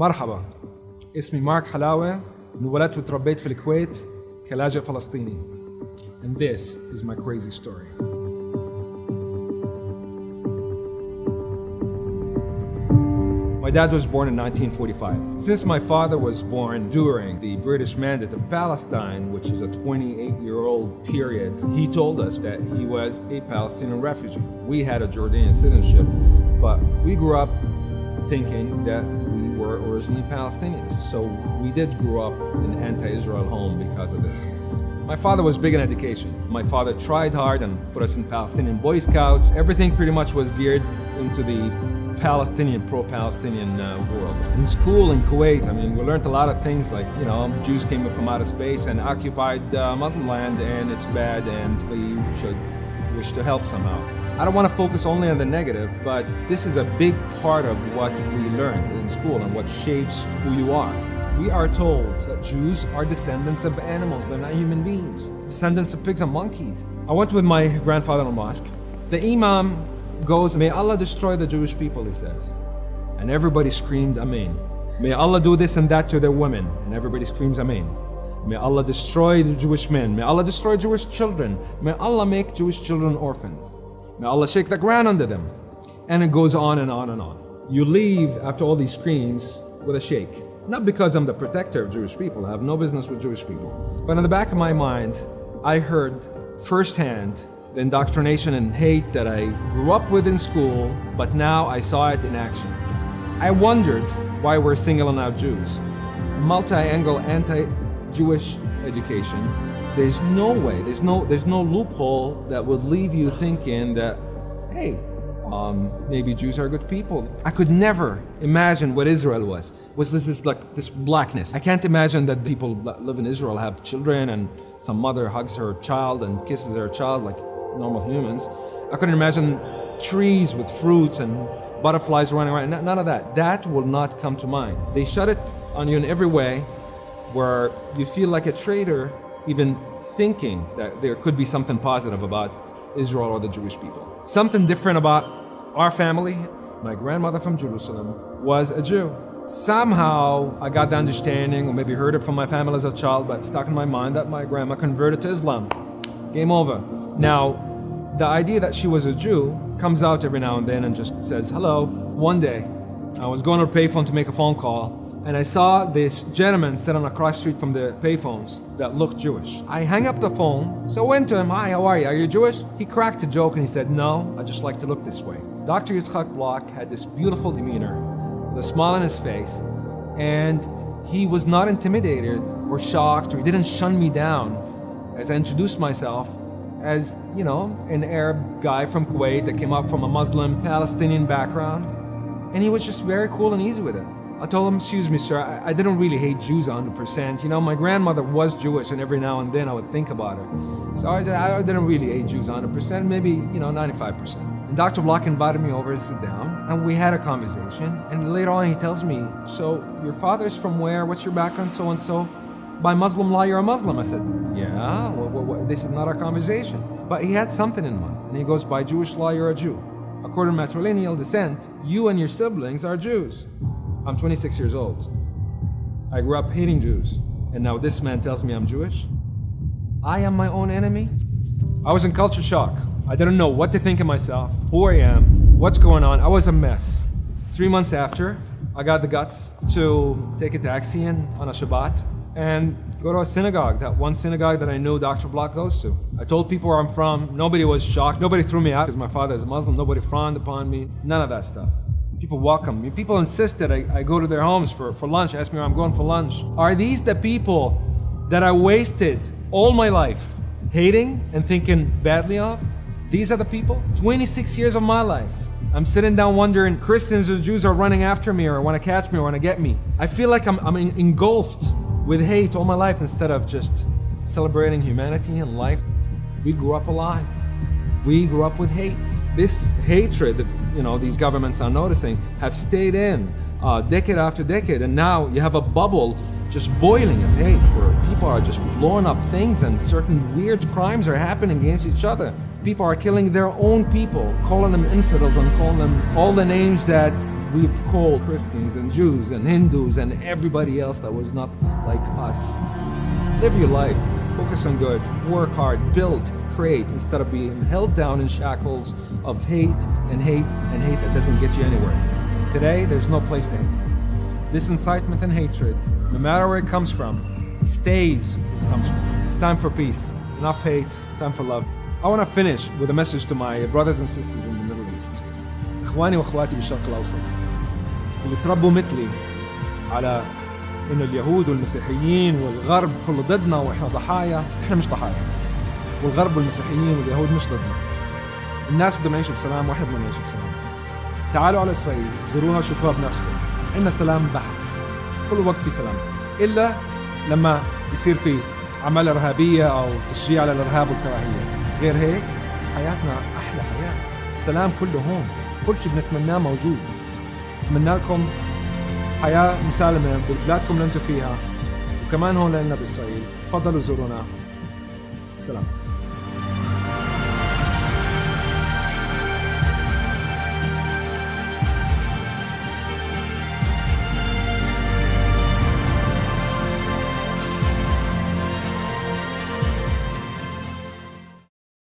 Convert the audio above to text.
مرحبا، اسمي مارك حلاوة، انولدت وتربيت في الكويت كلاجئ فلسطيني. And this is my crazy story. My dad was born in 1945. Since my father was born during the British Mandate of Palestine, which is a 28-year-old period, he told us that he was a Palestinian refugee. We had a Jordanian citizenship, but we grew up thinking that we were originally Palestinians. So we did grow up in an anti-Israel home because of this. My father was big in education. My father tried hard and put us in Palestinian Boy Scouts. Everything pretty much was geared into the Palestinian, pro-Palestinian world. In school in Kuwait, we learned a lot of things like, Jews came from outer space and occupied Muslim land and it's bad and we should wish to help somehow. I don't want to focus only on the negative, but this is a big part of what we learned in school and what shapes who you are. We are told that Jews are descendants of animals, they're not human beings. Descendants of pigs and monkeys. I went with my grandfather in a mosque. The imam goes, "May Allah destroy the Jewish people," he says. And everybody screamed, "Amen." "May Allah do this and that to their women," and everybody screams, "Amen." "May Allah destroy the Jewish men. May Allah destroy Jewish children. May Allah make Jewish children orphans. May Allah shake the ground under them." And it goes on and on and on. You leave after all these screams with a shake. Not because I'm the protector of Jewish people, I have no business with Jewish people. But in the back of my mind, I heard firsthand the indoctrination and hate that I grew up with in school, but now I saw it in action. I wondered why we're singling out Jews. Multi-angle anti-Jewish education. There's no way, there's no loophole that would leave you thinking that, hey, maybe Jews are good people. I could never imagine what Israel was this blackness. I can't imagine that people that live in Israel have children and some mother hugs her child and kisses her child like normal humans. I couldn't imagine trees with fruits and butterflies running around. None of that. That will not come to mind. They shut it on you in every way where you feel like a traitor even thinking that there could be something positive about Israel or the Jewish people. Something different about our family. My grandmother from Jerusalem was a Jew. Somehow I got the understanding, or maybe heard it from my family as a child, but it stuck in my mind that my grandma converted to Islam. Game over. Now, the idea that she was a Jew comes out every now and then and just says, hello. One day, I was going to a payphone to make a phone call, and I saw this gentleman sitting across the street from the payphones that looked Jewish. I hang up the phone, so I went to him, "Hi, how are you? Are you Jewish?" He cracked a joke and he said, "No, I just like to look this way." Dr. Yitzchak Block had this beautiful demeanor, with a smile on his face, and he was not intimidated or shocked, or he didn't shun me down as I introduced myself as, an Arab guy from Kuwait that came up from a Muslim Palestinian background. And he was just very cool and easy with it. I told him, "Excuse me, sir, I didn't really hate Jews 100%. My grandmother was Jewish, and every now and then I would think about her. So I didn't really hate Jews 100%, maybe, 95%. And Dr. Block invited me over to sit down, and we had a conversation. And later on, he tells me, "So your father's from where? What's your background, so and so? By Muslim law, you're a Muslim." I said, "Yeah, this is not our conversation." But he had something in mind, and he goes, "By Jewish law, you're a Jew. According to matrilineal descent, you and your siblings are Jews." I'm 26 years old. I grew up hating Jews, and now this man tells me I'm Jewish? I am my own enemy? I was in culture shock. I didn't know what to think of myself, who I am, what's going on. I was a mess. 3 months after, I got the guts to take a taxi in on a Shabbat and go to a synagogue, that one synagogue that I knew Dr. Block goes to. I told people where I'm from. Nobody was shocked. Nobody threw me out because my father is Muslim. Nobody frowned upon me. None of that stuff. People welcome me. People insisted I go to their homes for lunch, ask me where I'm going for lunch. Are these the people that I wasted all my life hating and thinking badly of? These are the people? 26 years of my life. I'm sitting down wondering, Christians or Jews are running after me or want to catch me or want to get me. I feel like I'm engulfed with hate all my life instead of just celebrating humanity and life. We grew up alive. We grew up with hate. This hatred that these governments are noticing have stayed in decade after decade, and now you have a bubble just boiling of hate where people people are just blowing up things and certain weird crimes are happening against each other. People are killing their own people, calling them infidels and calling them all the names that we've called Christians and Jews and Hindus and everybody else that was not like us. Live your life. Focus on good. Work hard. Build. Create instead of being held down in shackles of hate and hate and hate that doesn't get you anywhere. Today, there's no place to hate. This incitement and hatred, no matter where it comes from, stays where it comes from. It's time for peace. Enough hate. Time for love. I want to finish with a message to my brothers and sisters in the Middle East. إخواني وأخواتي بالشرق الأوسط اللي تربوا مثلي على إنه اليهود والمسيحيين والغرب كله ضدنا وإحنا ضحايا. إحنا مش ضحايا. والغرب والمسيحيين واليهود مش ضدنا. الناس بدهم يعيشوا بسلام وإحنا بدنا نعيش بسلام. تعالوا على إسرائيل، زوروها وشوفوها بنفسكم. عندنا سلام بحت. كل وقت في سلام. إلا لما يصير في عمل إرهابية أو تشجيع على الإرهاب والكراهية. غير هيك حياتنا أحلى حياة. السلام كله هون. كل شيء بنتمناه موجود. أتمنى لكم حياة مسالمة ببلادكم اللي أنتم فيها وكمان هون لنا بإسرائيل. تفضلوا زورونا. سلام.